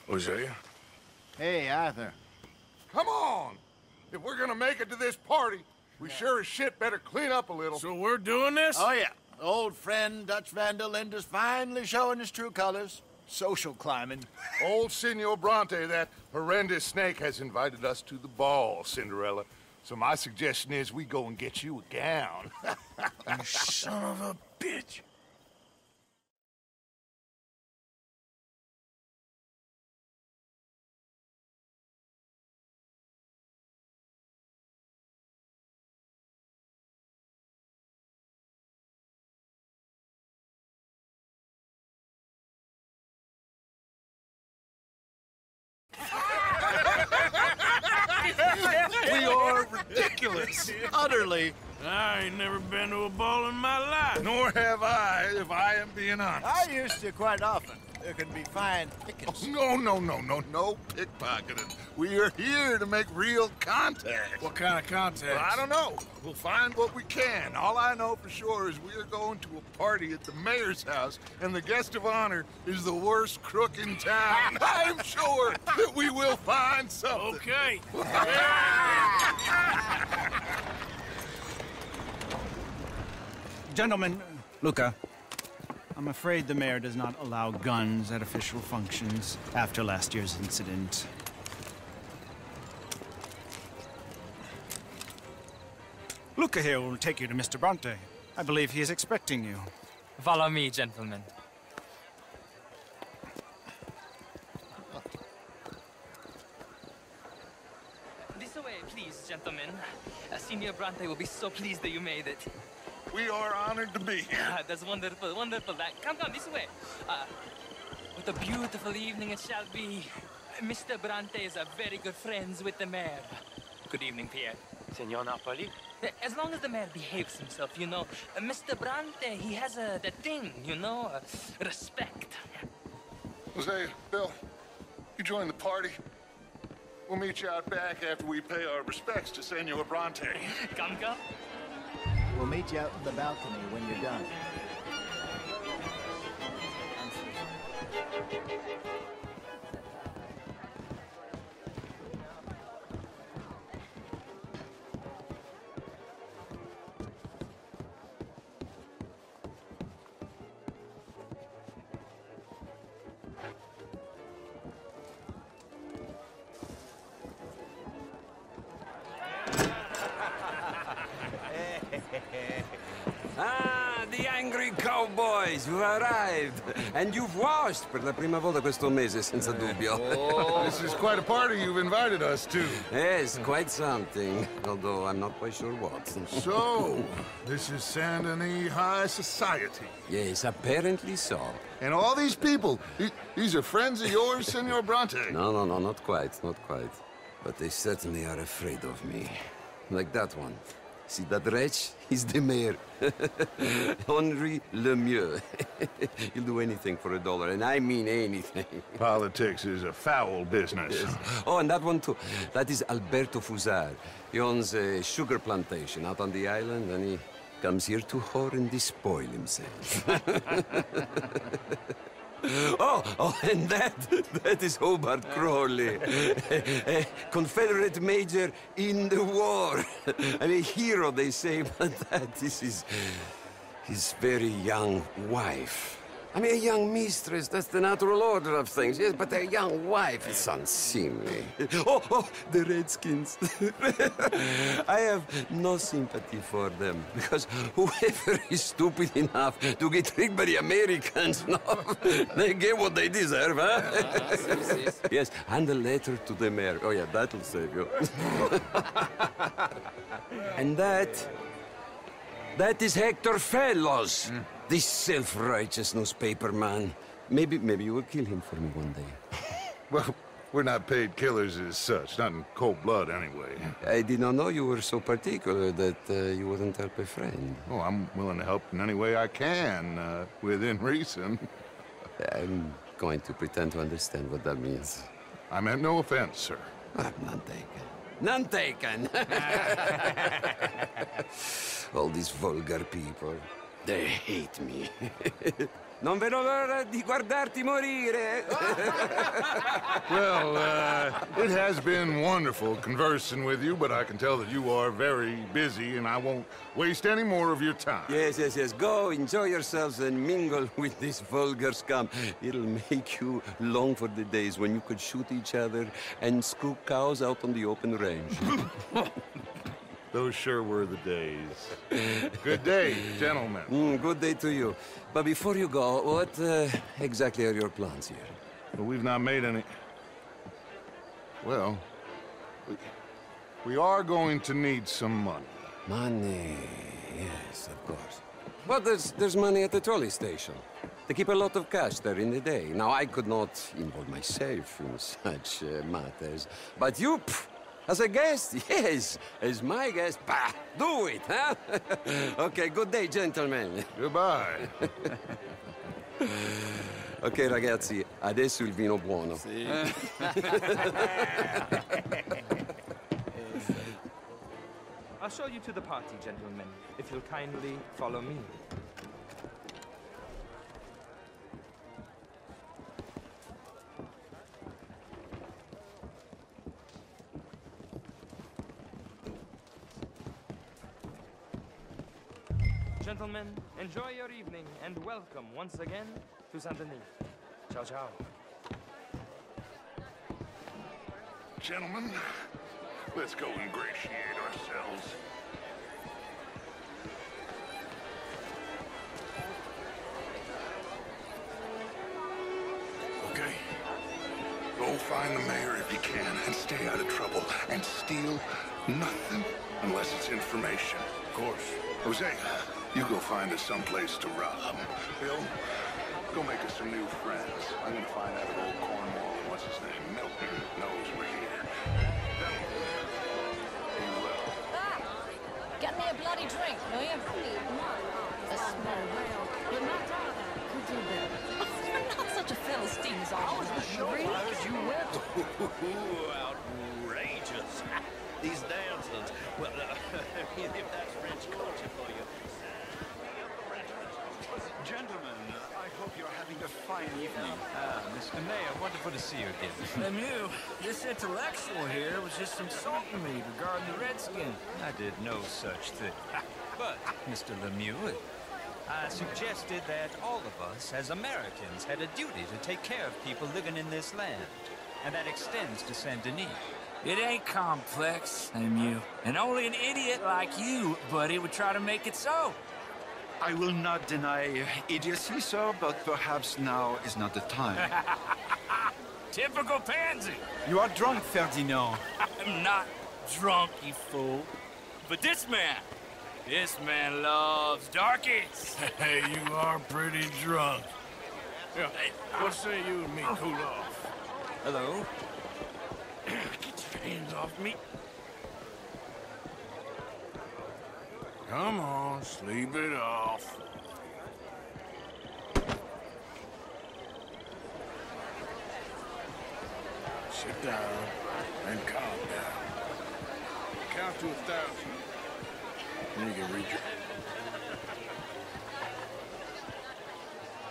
Hosea? Hey, Arthur. Come on! If we're gonna make it to this party, we sure as shit better clean up a little. So we're doing this? Oh, yeah. Old friend Dutch Van der Linde's finally showing his true colors. Social climbing. Old Senor Bronte, that horrendous snake, has invited us to the ball, Cinderella. So my suggestion is we go and get you a gown. You son of a bitch. We are ridiculous. Utterly. I ain't never been to a ball in my life. Nor have I, if I am being honest. I used to quite often. There can be fine pickings. No pickpocketing. We are here to make real contact. What kind of contact? Well, I don't know. We'll find what we can. All I know for sure is we are going to a party at the mayor's house, and the guest of honor is the worst crook in town. I'm sure that we will find something. Okay. Gentlemen, Luca, I'm afraid the mayor does not allow guns at official functions after last year's incident. Luca here will take you to Mr. Bronte. I believe he is expecting you. Follow me, gentlemen. This way, please, gentlemen. Senior Bronte will be so pleased that you made it. We are honored to be here. That's wonderful, wonderful. Come, this way. What a beautiful evening it shall be. Mr. Bronte is very good friends with the mayor. Good evening, Pierre. Senor Napoli? As long as the mayor behaves himself, you know. Mr. Bronte, he has that thing, you know, respect. Jose, Bill, you join the party. We'll meet you out back after we pay our respects to Senor Bronte. Come. We'll meet you out in the balcony when you're done. Ah, the angry cowboys, you've arrived. And you've washed per la prima volta questo mese, senza dubbio. This is quite a party you've invited us to. Yes, quite something. Although I'm not quite sure what. So, this is Saint Denis High Society. Yes, apparently so. And all these people, these are friends of yours, Senor Bronte? No, not quite. But they certainly are afraid of me. Like that one. See that wretch? He's the mayor. Henri Lemieux. He'll do anything for $1, and I mean anything. Politics is a foul business. Yes. Oh, and that one too. That is Alberto Fusar. He owns a sugar plantation out on the island, and he comes here to whore and despoil himself. Oh, and that is Hobart Crawley, a Confederate major in the war. I mean, a hero, they say, but that is his very young wife. I mean, a young mistress, that's the natural order of things, yes, but a young wife is unseemly. Oh, the Redskins. I have no sympathy for them, because whoever is stupid enough to get tricked by the Americans, no, they get what they deserve, huh? Yes, and a letter to the mayor. Oh, yeah, that'll save you. And that is Hector Fellows. This self-righteous newspaper man. Maybe you will kill him for me one day. Well, we're not paid killers as such, not in cold blood anyway. I did not know you were so particular that you wouldn't help a friend. Oh, I'm willing to help in any way I can, within reason. I'm going to pretend to understand what that means. I meant no offense, sir. None taken. None taken! All these vulgar people. They hate me. Non vedo l'ora di guardarti morire. Well, it has been wonderful conversing with you, but I can tell that you are very busy, and I won't waste any more of your time. Yes. Go, enjoy yourselves, and mingle with this vulgar scum. It'll make you long for the days when you could shoot each other and screw cows out on the open range. Those sure were the days. Good day, gentlemen. Good day to you. But before you go, what exactly are your plans here? Well, we've not made any... Well, we are going to need some money. Money, yes, of course. But there's money at the trolley station. They keep a lot of cash there in the day. Now, I could not involve myself in such matters. But you, as a guest, yes, as my guest, bah, do it, huh? Okay, good day, gentlemen. Goodbye. Ok, ragazzi, adesso il vino buono. Sì. I'll show you to the party, gentlemen, if you'll kindly follow me. Gentlemen, enjoy your evening and welcome once again to Saint Denis. Ciao, ciao. Gentlemen, let's go ingratiate ourselves. Okay. Go find the mayor if you can and stay out of trouble. And steal nothing unless it's information. Of course. Jose, you go find us someplace to rob. Bill, go make us some new friends. I'm gonna find out if old Cornwall, what's his name, Milton, knows we're here. He will. Get me a bloody drink, will you? A small whale. You're not could do better. You're not such a Philistine, How was the show? You went. Outrageous. These dancers. Well, if that's French culture for you. Gentlemen, I hope you're having a fine evening. Mr. Mayor, wonderful to see you again. Lemieux, this intellectual here was just insulting me regarding the Redskin. I did no such thing. But, Mr. Lemieux, I suggested that all of us, as Americans, had a duty to take care of people living in this land. And that extends to Saint Denis. It ain't complex, Lemieux. And only an idiot like you, buddy, would try to make it so. I will not deny idiocy, sir, but perhaps now is not the time. Typical pansy. You are drunk, Ferdinand. I'm not drunk, you fool. But this man loves darkies. Hey, you are pretty drunk. Yeah, hey, what say you and me cool off? Hello? Get your hands off me. Come on, sleep it off. Sit down and calm down. Count to 1,000. Then you can read your...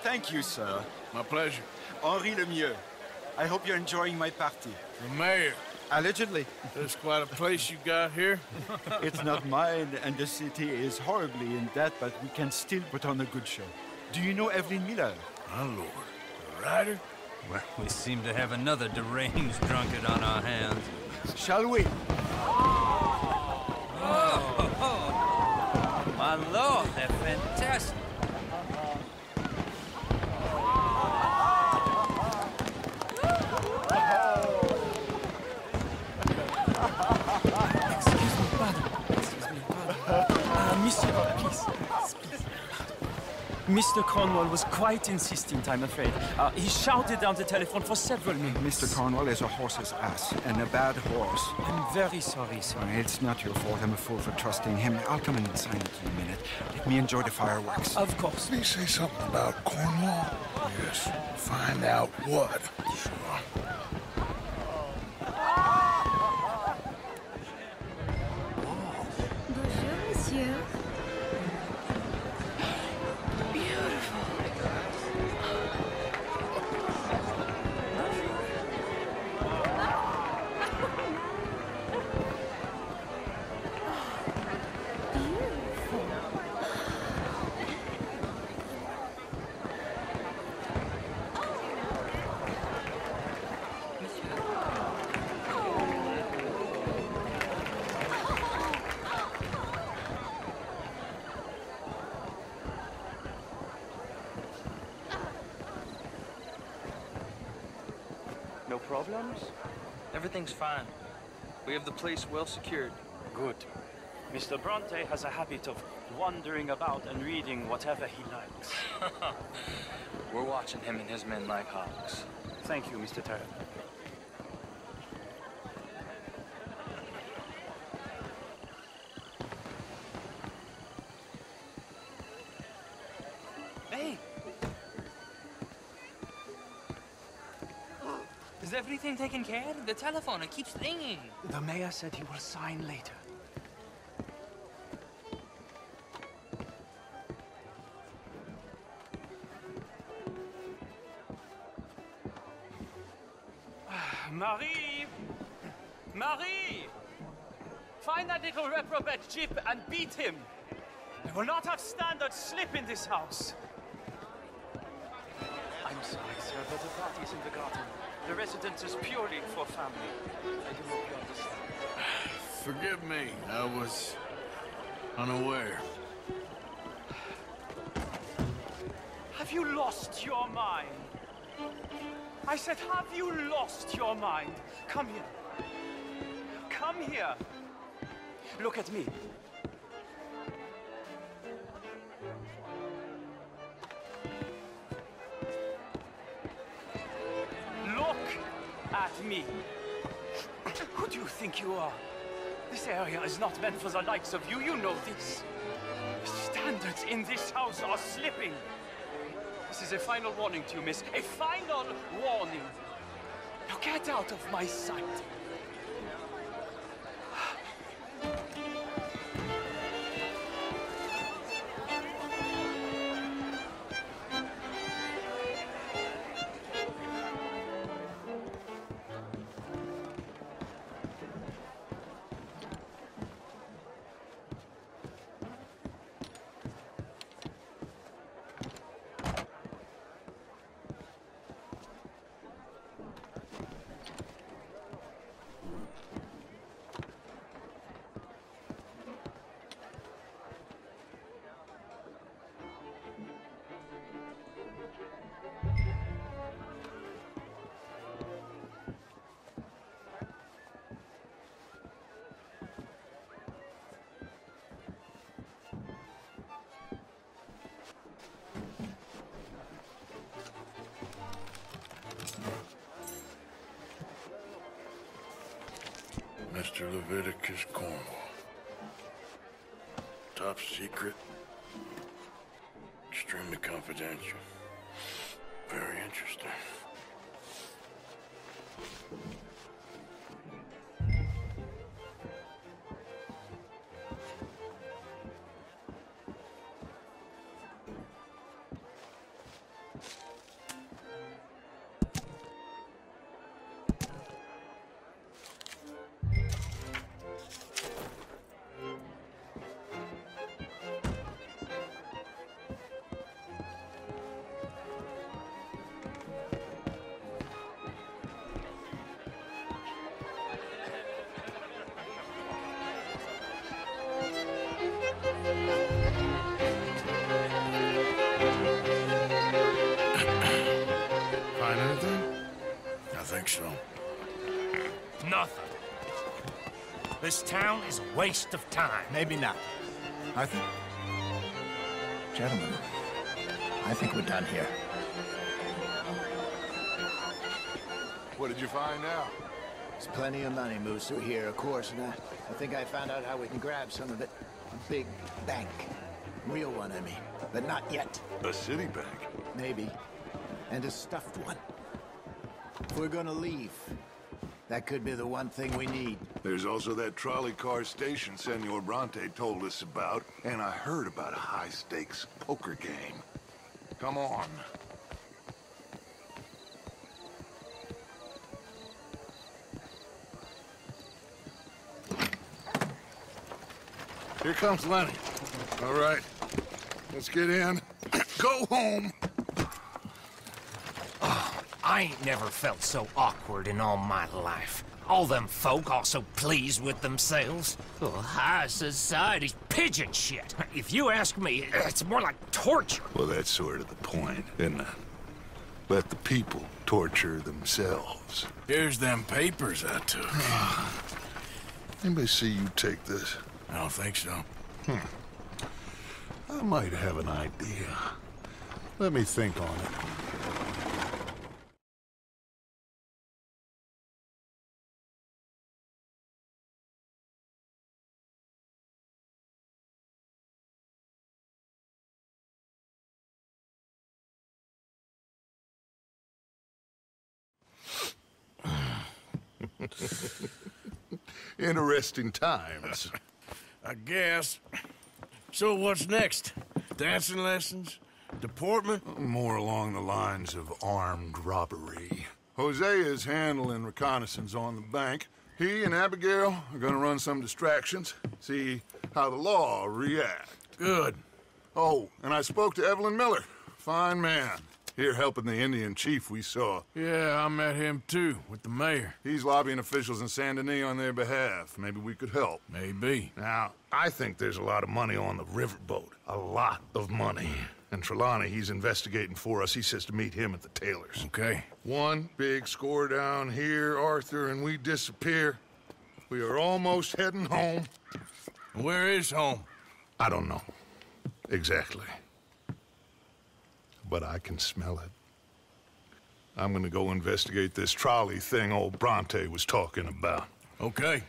Thank you, sir. My pleasure. Henri Lemieux. I hope you're enjoying my party. The mayor. Allegedly. That's quite a place you got here. It's not mine, and the city is horribly in debt, but we can still put on a good show. Do you know Evelyn Miller? My lord. The writer? Well, we seem to have another deranged drunkard on our hands. Shall we? Oh, my lord, they're fantastic. Mr. Cornwall was quite insistent, I'm afraid. He shouted down the telephone for several minutes. Mr. Cornwall is a horse's ass, and a bad horse. I'm very sorry, sir. It's not your fault. I'm a fool for trusting him. I'll come in and sign it in a minute. Let me enjoy the fireworks. Of course. Did he say something about Cornwall? Yes. Find out what. Sure. Bonjour, monsieur. problems? Everything's fine. We have the place well secured. Good. Mr. Bronte has a habit of wandering about and reading whatever he likes. We're watching him and his men like hawks. Thank you, Mr. Turner. Hey! Is everything taken care of? The telephone, it keeps ringing. The mayor said he will sign later. Marie! Marie! Find that little reprobate Jip and beat him. We will not have standard slip in this house. I'm sorry, sir, but the party is in the garden. The residence is purely for family. I do hope you understand. Forgive me. I was unaware. Have you lost your mind? I said, have you lost your mind? Come here. Come here. Look at me. Look at me. Who do you think you are? This area is not meant for the likes of you. You know this. The standards in this house are slipping. This is a final warning to you, miss. A final warning. Now get out of my sight. Mr. Leviticus Cornwall. Top secret. Extremely confidential. Very interesting. Find anything? I think so. Nothing. This town is a waste of time. Maybe not. Arthur? Gentlemen, I think we're done here. What did you find out? There's plenty of money moves through here, of course, and I think I found out how we can grab some of it. A big bank. Real one, I mean. But not yet. A city bank? Maybe. And a stuffed one. If we're gonna leave, that could be the one thing we need. There's also that trolley car station Senor Bronte told us about, and I heard about a high-stakes poker game. Come on. Here comes Lenny. All right, let's get in. Go home. Oh, I ain't never felt so awkward in all my life. All them folk are so pleased with themselves. Oh, high society's pigeon shit. If you ask me, it's more like torture. Well, that's sort of the point, isn't it? Let the people torture themselves. Here's them papers I took. Anybody see you take this? I don't think so. I might have an idea. Let me think on it. Interesting times. I guess. So what's next? Dancing lessons? Deportment? More along the lines of armed robbery. Jose is handling reconnaissance on the bank. He and Abigail are gonna run some distractions, see how the law react. Good. Oh, and I spoke to Evelyn Miller. Fine man. Here helping the Indian chief we saw. Yeah, I met him too, with the mayor. He's lobbying officials in Saint Denis on their behalf. Maybe we could help. Maybe. Now, I think there's a lot of money on the riverboat. A lot of money. And Trelawney, he's investigating for us. He says to meet him at the Taylor's. Okay. One big score down here, Arthur, and we disappear. We are almost heading home. Where is home? I don't know. Exactly. But I can smell it. I'm gonna go investigate this trolley thing old Bronte was talking about. Okay.